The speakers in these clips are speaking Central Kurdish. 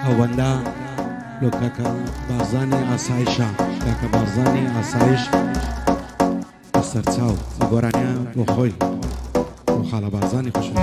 ئەوەندە لۆ کاکە بارزانی ئاسایشە کاکە بارزانی ئاسایش بەسەر چاو گۆرانیە بۆ خۆی بۆ خاڵە بارزانی خۆشە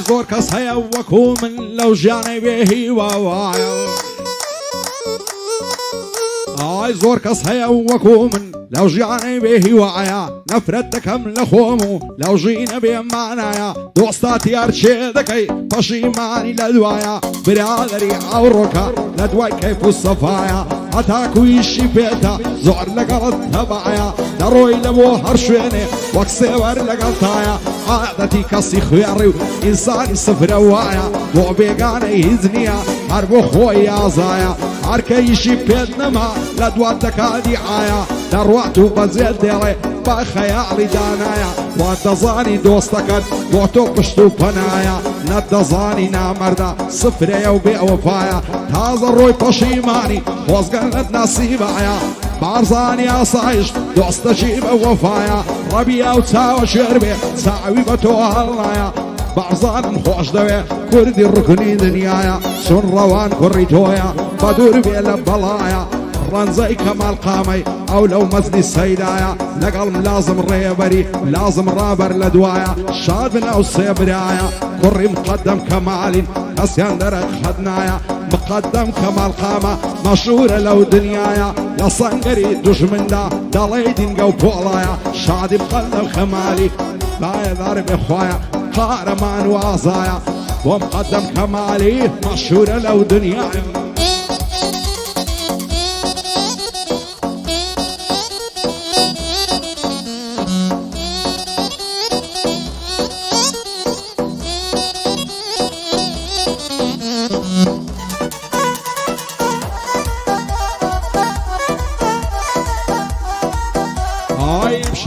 زۆر کەس هەیە وەکو من لەو ژیانەی بێ هیواوایە ئای زۆر کەس هەیە وەکو من لەو ژیانەی بێ هیوایە نەفرەت دەکەم لە خۆم و لەو ژینە بێمانایە دۆستاتی هەرچێ دەکەی پەشیمانی لە دوایە برادەری ئاوڕۆکە لە دوای کەیف و سەفایە هەتاکویشی پێتە زۆر لەگەڵت هەبایە دەڕۆی لە بۆ هەر شوێنێ وەک سێوەر لەگەڵتایە عادەتی کەسی خوێڕی و ئینسانی سفرە وایە بۆ بێگانەی هیچ نییە هەر بۆ خۆی ئازایە هەرکەیشی پێت نەما لە دوات دەکاتی ئایا دەڕوات و بەجێت دێڵێ با خەیاڵی دانایە وا دەزانی دۆستەکەت بۆ تۆ پشت و پەنایە نەدەزانی نامەردە سفرەیە و بێوەفایە تازە ڕۆی پەشیمانی خۆزگەنت نەسیبایە بارزانی ئاسایش دۆستەشی بە وەفایە ڕەبیە و چاوە شێر بێ چاوی بە تۆ هەڵنایە بارزانم خۆش دەوێ کوردی ڕوکنی دنیایە چون ڕەوان کوڕی تۆیە بە دوور بێ لە بەڵایە ڕەنجەی کەمال قامەی ئەو لەو مەزنی سەیدایە لەگەڵم لازم ڕێبەری لازم ڕابەر لە دوایە شاد بن ئەو سێبرایە کوڕی مقەدەم کەمالین کەسیان دەرەت خەدنایە مقەدەم کەمال قامە مەشهورە لەو دنیایە لە سەنگەری دوژمندا دەڵێ دینگە و پۆڵایە شادی مقەدەم کەمالی بایەدار بێخوایە قارەمان و ئازایە بۆ مقەدەم کەمالی مەشهورە لەو دنیایە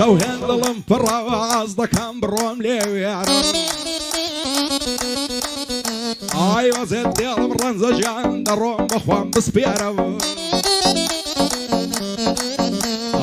شەو هێندڵم پڕاواز دەکەم بڕۆم لێوێرە ئای وەزێت دێڵم ڕەنجە گیان دەڕۆم بەخوام بسپێرە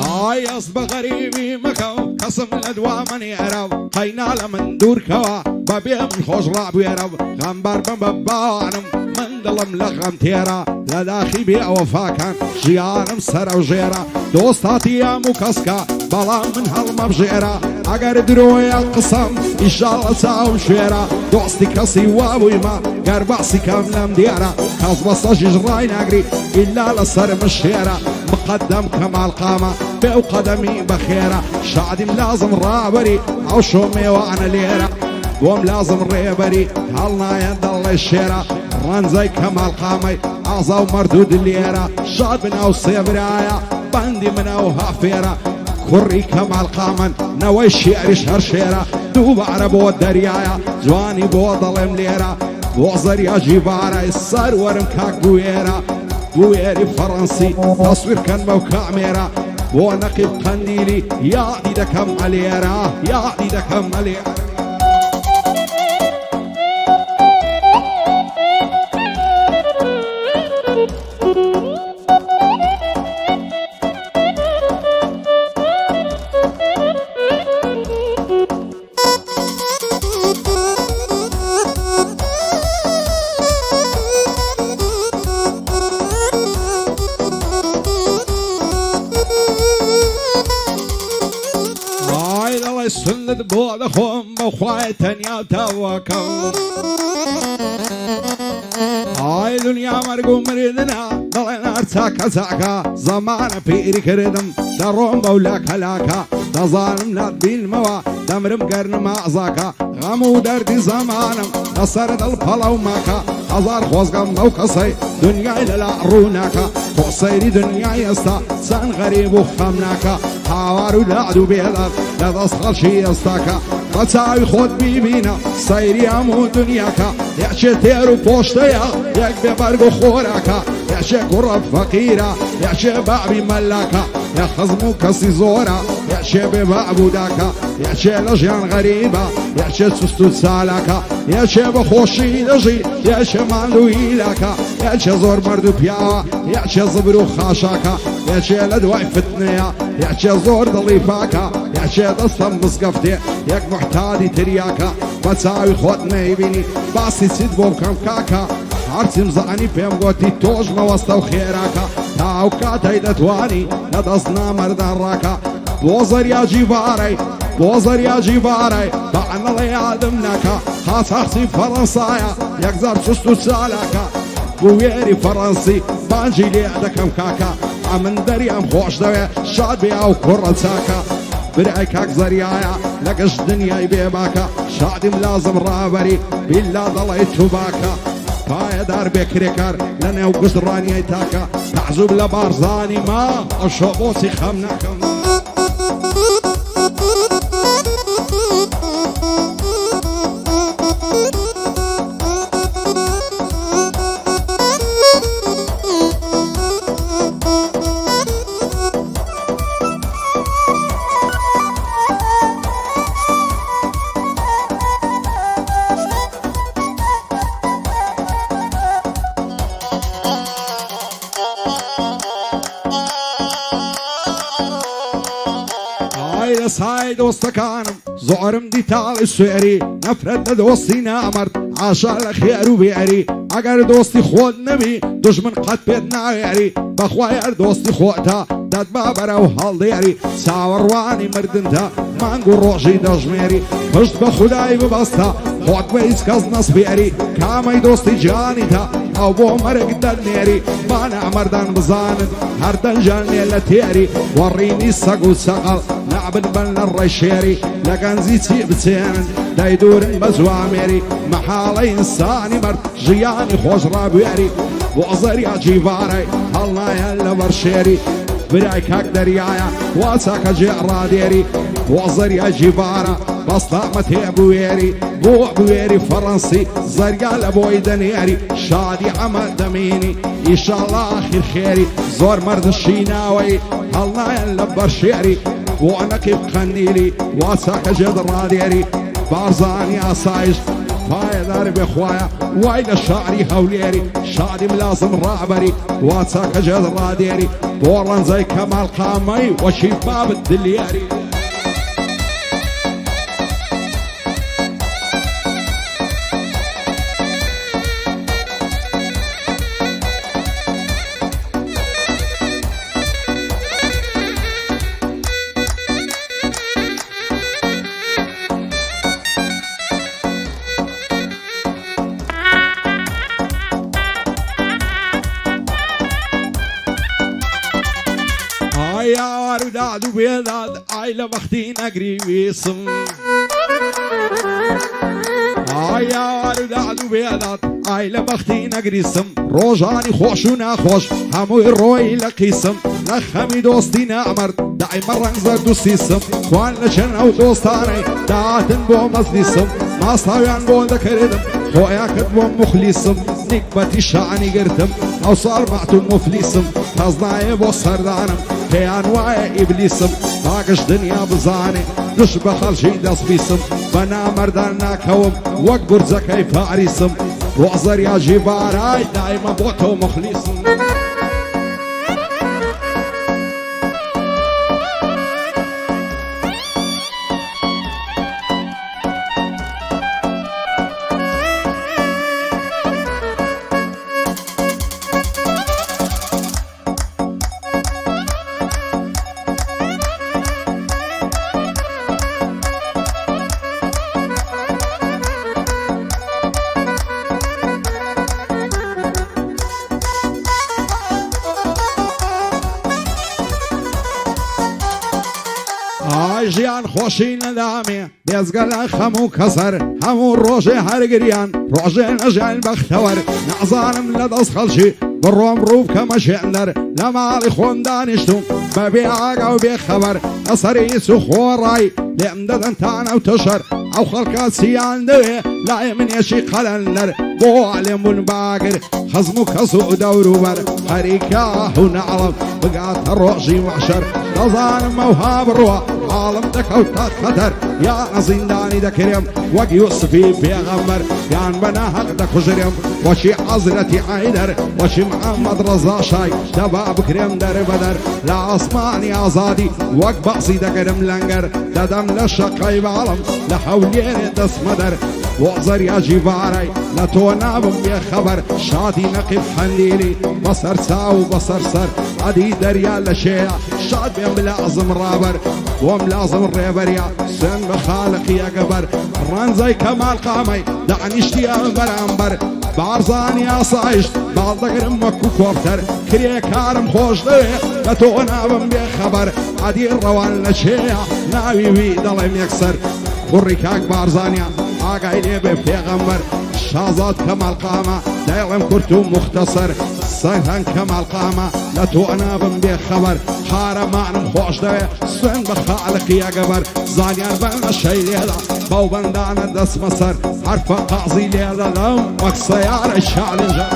ئای ئەس بە غەریبی مەکە و کەسم لە دوا منێرە قەینا لە من دوورکەوە بەبێ من خۆش ڕابوێرە غەمبەر بم بە باوانم من دڵم لە غەم تێرە لە داخی بێ ئەوەفاکان ژیانم سەرە و ژێرە دۆستاتی هەم و کەسکە بەڵام من هەڵمە بژێرە ئەگەر درۆیە قسەم ئیشاڵە چاوم شوێرە دۆستی کەسی وابوویمە گەر باسی کەم لەم دیێرە کەس بە سەژیش ڕای ناگری ئیلا لەسەر مشێرە مقەدەم کەمال قامە بێ و قەدەمی بەخێرە شادیم لازم ڕابەری ئەو شۆ میێوانە لێرە بۆم لازم ڕێبەری هەڵنایە دەڵێ شێرە ڕەنجەی کەمال قامەی ئازا و مەردود لێرە شاد بن ئەو سێبرایە بەندی منە و هافێرە کوڕی کەمال قامن نەوەی شێریش هەر شێرە دووبارە بۆ دەریایە جوانی بۆ دەڵێم لێرە بۆ زەریا جیبارای سەروەرم کاک گوێرە گوێری فەڕەنسی تەسویرکەن بەو کامێرە بۆ نەقیب قەندیلی یادی دەکەم ئەلێرە یادی دەکەم ئەلێرە سنت بۆ دەخۆم بە خوای تەنیا تاوەکەم ئای دنیا مەرگ و مردنا دەڵێنار چاکە چاکە زەمانە پیری کردم دەڕۆم بەولە کەلاکە دەزانم ناتبینمەوە دەمرم گەرنمە ئازاکە غەم و دەردی زەمانم لەسەر دڵ پەڵە و ماکە هەزار خۆزگەم لەو کەسەی دنیای لەلا ڕووناکە تۆ سەیری دنیای ئێستا چەند غەریب و خەمناکە هاوار و لەعد و بێدەر لە دەست خەڵکی ئێستاکە بە چاوی خۆت بیبینە سەیری هەموو دنیاکە یەکێ تێر و پۆشتەیە یەک بێ بەرگ و خۆراکە یەکێ کوڕە فەقیرە یەکێ بابی مەلاکە یە خەزم و کەسی زۆرە یەکێ بێ بەعبوداکە یەکێ لە ژیان غەریبە یەکێ چست و چالاکە یەکێ بە خۆشی دەژی یەکێ ماند و هیلاکە یەکێ زۆر مرد و پیاوە یەکێ زبر و خاشاکە یەکێ لە دوای فتنەیە یەکێ زۆر دڵی پاکە یەکێ دەستەم مزگەفتێ یەک محتادی تریاکە بە چاوی خۆت نەیبینی باسی چیت بۆ بکەم کاکە هەرچیم زانی پێم گوتی تۆش مەوەستە و خێراکە تاو کاتەی دەتوانی لە دەست نامەردان ڕاکە بۆ زەریا جیڤارەی بۆ زەریا جیڤارەی بەعەنەڵێ یادم نەکە خاچاقچی فەڕەنسایە یەکجار چست و چالاکە بۆ وێری فەڕەنسی بانجی لێ دەکەم کاکە ئەمن دەریام خۆش دەوێ شاد بێ ئەو کوڕە چاکە برای کاک زەریایە لە گەشت دنیای بێباکە شادیم لازم ڕابەری بیللا دەڵێ تووباکە پایەدار بێکرێکار لە نێو گوزڕانیای تاکە تەعزوب لە بارزانی ما ئەشۆ بۆچی خەم نەکەم سای دۆستەکانم زۆرم دیتاڵی سوێری نەفرەت لە دۆستی نامەرد عاشا لە خێر و بێری ئەگەر دۆستی خۆت نەبی دوژمن قەت پێت ناوێری بەخوای هەر دۆستی خۆتە دەتبا بەرەو هەڵدێری چاوەڕوانی مردنتە مانگ و ڕۆژی دەژمێری پشت بە خودای ببەستە خۆت بە هیچ کەس نەسپێری کامەی دۆستی جیانیتە ئەو بۆ مەرگ دەرنێری با نامەردان بزانن هەر دەنجانێ لە تێری وەڕینی سەگ و سەقەڵ نابن بن لە ڕێشێری لە گەنجی چی بچێنن دەیدورن بە زوامێری مەحاڵەی ئینسانی مرد ژیانی خۆش ڕابوێری بۆ زەریا جیڤارەی هەڵنایە لە بەرشێری برای کاک دەریایە وا چاکە جێڕادێری بۆ زەریا جیڤارە بەستامە تێبوێری بۆ بوێری فەڕەنسی زەریا لە بۆی دەنێری شادی ئەمە دەمینی ئیشاڵڵا ئاخیر خێری زۆر مەردە شیناوەی هەڵنایەن لە بەرشێری بۆ نەقیب قەندیلی وا چاکە جێڕادێری بارزانی ئاسایش پایەدار بێخوایە وای لە شعری هەولێری شادیم لازم ڕابەری وا چاکە جێڕادێری بۆ ڕەنجەی کەماڵ قامەی وەشی بابت دلیاری یار و داد و بێداد ئای لە بەختی نەگریویسم ئای یار و داد و بێداد ئای لە بەختی نەگریسم ڕۆژانی خۆش و ناخۆش هەمووی ڕۆی لە قیسم لە خەمی دۆستی نامەرد دایمە ڕەنگ زەرد و سیسم کوان لە چەن ئەو دۆستانەی داهاتن بۆ مەزلیسم ماساویان بۆ دەکردم خۆیاکت بۆ مخلیسم نیکبەتی شانی گرتم ئەو ساڵ مەعت و مفلیسم تەزنایە بۆ سەردانم پێیان وایە ئیبلیسم باگەش دنیا بزانێ دوش بە خەڵکی دەستبیسم بە نامەردان ناکەوم وەک گورجەکەی پاریسم بۆ زەریا جیڤارەی دایمە بۆ تۆ مخلیسم ئای ژیان خۆشی نەدامێ بێزگە لە خەموو کەسەر هەموو ڕۆژێ هەرگریان ڕۆژێ نەژیان بەختەوەر نازانم لە دەست خەڵکی بڕۆم ڕوو بکەمە شێندەر لە ماڵی خۆم دانیشتم بەبێ ئاگا و بێخەبەر لەسەری هیچ و خۆڕای لێم دەدەن تانە و تەشەر ئەو خەڵکە چیان دەوێ لای منێشی قەلەندەر بۆ لێم بوون باگر خەزم و کەس و دەوروبەر خەریکە و نەعڵم بگاتە ڕۆژی مەحشەر دەزانم ئەوها بڕوە عاڵم دەکەوتە خەتەر یان زیندانی دەکرێم وەک یوسفی پێغەمبەر یان بەناحەق دەکوژرێم وەچی حەزرەتی عەیدەر وەچی محەممەد ڕەزا شای دەبا بکرێم دەربەدەر لە ئاسمانی ئازادی وەک بەعسی دەگەرم لەنگەر دەدەم لە شەقەی باڵم لە حەولێنێ دەستمەدەر بۆ زەریاجی بارای لە تۆ نابم بێخەبەر شادی نەقیب حەندیری بەسەر چاو و بەسەر سەر عەدی دەریا لە شێە شاد بێم بلازم ڕابەر بۆم لازم ڕێبەریا سوێن بە خالقی ئەگەبەر ڕەنجەی کەمال قامەی دانیشتیە بەرامبەر بارزانی ئاسایشت باڵ دەگرم وەکو کۆپتەر کرێ کارم خۆش دەوێ لە تۆ نابم بێخەبەر عەدی ڕەوان لە چێە ناوی وی دەڵێم یەکسەر کوڕی کاک بارزانیا ئاگای لێ بێ پێغەمبەر شازاد کەمال قامە دەیڵێم کورت و مختصر سەنگەن کەمال قامە لە تۆ نابم بێخەبەر قارەمانم خۆش دەوێ سوێن بە خالقی ئەگەبەر زانیار بە نەشەی لێدا بەو بەندانە دەستمە سەر حرفە قازی لێ دەدەم وەک سەیارە شالنجە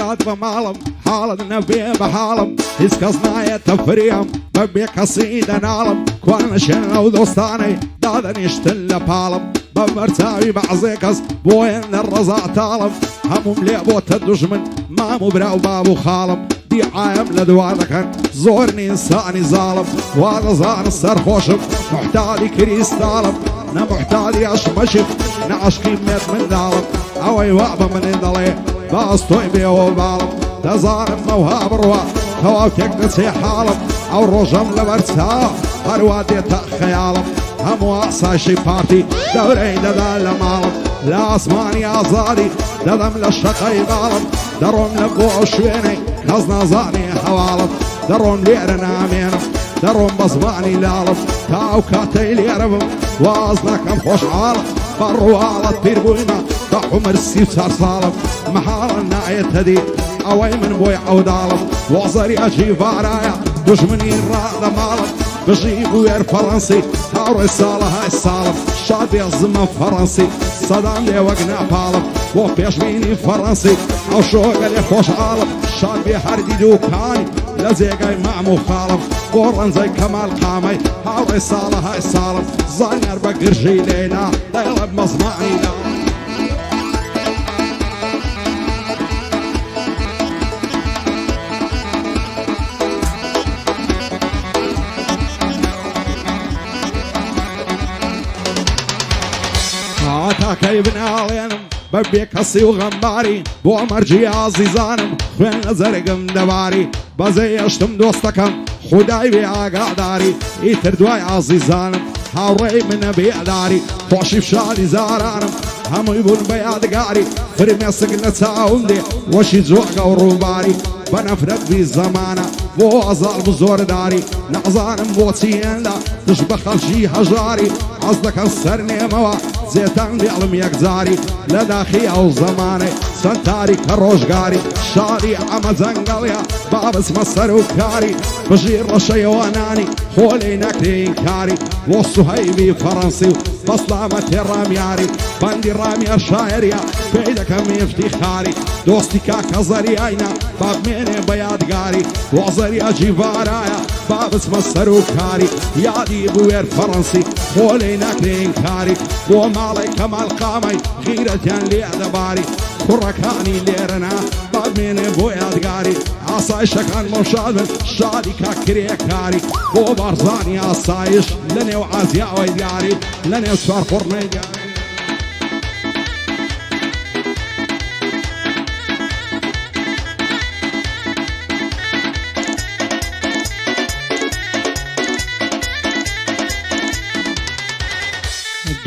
داد بە ماڵم حاڵت نەبێ بە حاڵم هیچ کەس نایەتە فریم بەبێ کەسی دەناڵم کوانەشێن ئەو دۆستانەی دادەنیشتن لە پاڵم بە بەرچاوی بەعزێ کەس بۆیان لە ڕەزا تاڵم هەموم لێ بۆتە دوژمن مام و برا و باب و خاڵم دیعایم لە دوا دەکەن زۆر ئینسانی زاڵم وا دەزانم سەرخۆشم محتالی کریستاڵم نە محتالی عەشمەشم نە عەشقی مێت منداڵم ئەوەی وا بە منێ دەڵێ باس تۆی بێەوە باڵم دەزانم ئەوها بڕوە تەواو تێک دەچێ حاڵم ئەو ڕۆژەم لەبەر چا هەروە دێتە خەیاڵم هەموو ئاسایشی پارتی دەورەی دەدا لە ماڵم لە ئاسمانی ئازادی دەدەم لە شەقەی باڵم دەڕۆم لە بۆ ئەو شوێنەی کەس نازانێ هەواڵم دەڕۆم لێرە نامێنم دەڕۆم بە زمانی لاڵم تا ئەو کاتەی لێرە بم واز نەکەم خۆشحاڵم بەڕواڵەت پیر بوویمە بە عومر 34 ساڵم مەحاڵە نایەتە دی ئەوەی من بۆی عەوداڵم وەزەری ئەجی بارایە دوژمنی ڕادە ماڵم بژی بوێر فەڕەنسی هاوڕێی ساڵەهای ساڵم شاد بێزمە فەڕەنسی سەدام لێ وەک ناپاڵم بۆ پێشبینی فەڕەنسی ئەو شۆگە لێ خۆشحاڵم شاد بێ هەردی دووکانی لە جێگای مام و خاڵم بۆ ڕەنجەی کەمال قامەی هاوڕێی ساڵەهای ساڵم زانیار بە گرژی لێنا دەیڵە مەزمانی لا تاکەی بناڵێنم بەبێ کەسی و غەمباری بۆ مەرجی ئازیزانم خوێن لە زەرگم دەباری بەزەی ئەشتم دۆستەکەم خودای بێ ئاگاداری ئیتر دوای ئازیزانم هاوڕێی منە بێداری خۆشی فشاری زارانم هەمووی بوون بە یادگاری فرمێسک لە چاوم دێ وەشی جۆگە و ڕووباری بە نەفرەت بی زەمانە بۆ ئەزاڵ و زۆرداری نەزانم بۆچی هێندا دش بە خەڵکی هەژاری ئەس دەکەم سەر نێمەوە زێتان دێڵم یەکجاری لە داخی ئەو زەمانەی چەند تاریکە ڕۆژگاری شادی ئەمە جەنگەڵیە بابچمە سەر و کاری بژی ڕەشەیەوە نانی خۆ لێی نەکرێین کاری بۆ سوهەیبی فەڕەنسی و بەسلامە تێڕامیاری بەندی ڕامیەر شاعریە پێی دەکەم ئیفتیخاری دۆستی کاکە زەریایە بابمێنێ بە یادگاری وەزەری ئەجیڤارایە بابچمە سەر و کاری یادی بوێر فەڕەنسی خۆ لێی نەکرێین کاری بۆ ماڵی کەمال قامەی غیرەتیان لێ دەباری کوڕەکانی لێرەنا باب دەمێنێ بۆ یادگاری ئاسایشەکان مەشاد بن شادی کاکرێکاری بۆ بارزانی ئاسایش لە نێو ئازیاوەی دیاری لە نێو چوار قوڕنەی دیاری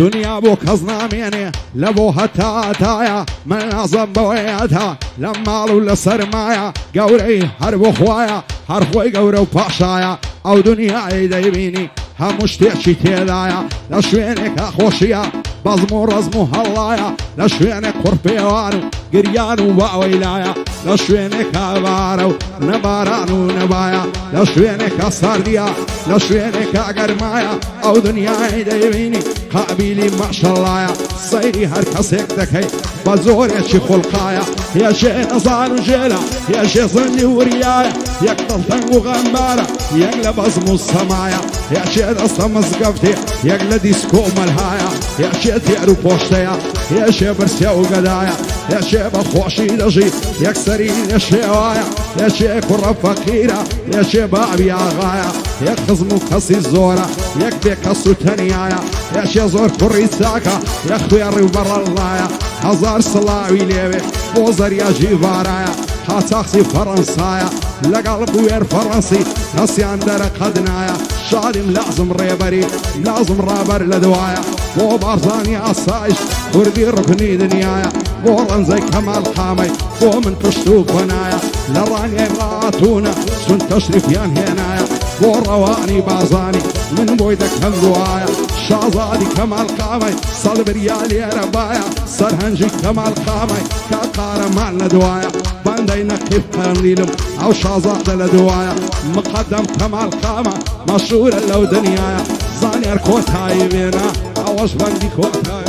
دنیا بۆ کەس نامێنێ لە بۆ هەتاتایە من نازم بەوەیەتا لە ماڵ و لە سەرمایە گەورەی هەر بۆ خوایە هەر خۆی گەورە و پاشایە ئەو دنیای دەیبینی هەموو شتێکی تێدایە لە شوێنێکە خۆشیە بەزم و ڕەزم و هەڵایە لە شوێنێک قورپێوان و گریان و باوەی لایە لە شوێنێکە بارە و نەباران و نەبایە لە شوێنێکە ساردیە لە شوێنێکە گەرمایە ئەو دنیای دەیبینی قابیلی ماشەڵایە سەیری هەر کەسێک دەکەی بە زۆرێکی خوڵقایە هێشێ نەزان و ژێلە هێشێ زەندی وریایە یەک دڵتەنگ و غەمبارە یەک لە بەزم و سەمایە هێشێ دەستە مزگەفتێ یەک لە دیسکۆ و مەلهایە هێشێ تێر و پۆشتەیە هێشێ برسێ و گەدایە هێشێ بە خۆشی دەژی یەکسەری نەشێوایە هێشێ کوڕە فەقیرە هێشێ بابی ئاغایە یەک خزم و کەسی زۆرە یەک بێ کەس و تەنیایە هێشێ زۆر کوڕی چاکە یەک خوێڕی و بەڕەڵایە هەزار سڵاوی لێوێ بۆ زەریاژی وارایە قاچاقی فەڕەنسایە لەگەڵ بوێر فەڕەنسی هەسیان دەرە قەدنایە شادیم لازم ڕێبەری لازم ڕابەر لە دوایە بۆ بارزانی ئاسایش کوردی ڕکنی دنیایە بۆ ڕەنزەی کەمال قامەی بۆ من پشت و پەنایە لە ڕانیای ڕاتونە چون تەشریفیان هێنایە بۆ ڕەوانی بازانی من بۆی دەکەم دوایە شازادی کەمال قامەی سەد بریا لێرە بایە سەرهەنجی کەمال قامەی کە قارەمان لە دوایە بەندەی نەقیب قەندیلم ئەو شازادە لە دوایە مقەدەم کەمال قامە مەشهورە لەو دنیایە زانیار کۆتایی بێنە ئەوەش بەندی کۆتایی